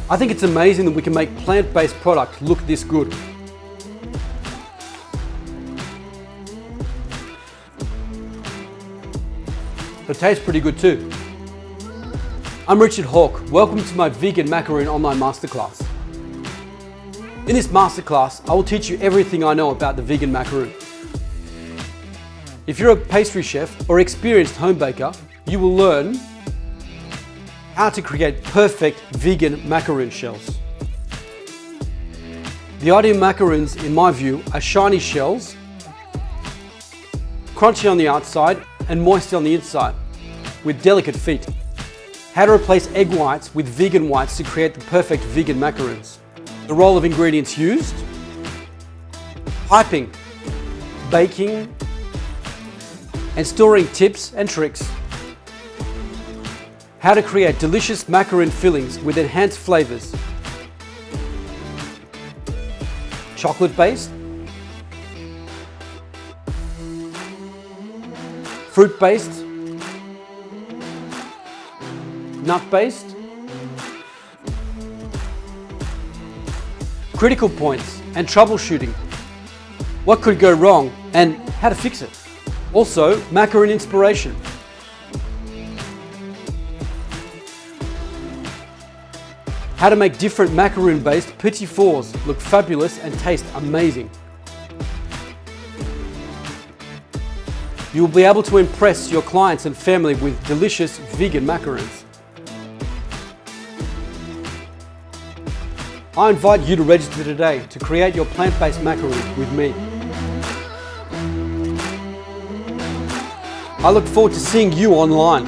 I think it's amazing that we can make plant-based product look this good. It tastes pretty good too. I'm Richard HAWKE. Welcome to my Vegan Macaron Online MasterClass. In this masterclass, I will teach you everything I know about the vegan macaroon. If you're a pastry chef or experienced home baker, you will learn how to create perfect vegan macaroon shells. The ideal macaroons, in my view, are shiny shells, crunchy on the outside and moist on the inside, with delicate feet. How to replace egg whites with vegan whites to create the perfect vegan macaroons. The role of ingredients used: piping, baking, and storing tips and tricks. How to create delicious macaroon fillings with enhanced flavors. Chocolate-based, fruit-based, nut-based. Critical points and troubleshooting. What could go wrong and how to fix it. Also, macaroon inspiration. How to make different macaroon-based Petit Fours look fabulous and taste amazing. You will be able to impress your clients and family with delicious vegan macaroons. I invite you to register today to create your plant-based macaroon with me. I look forward to seeing you online.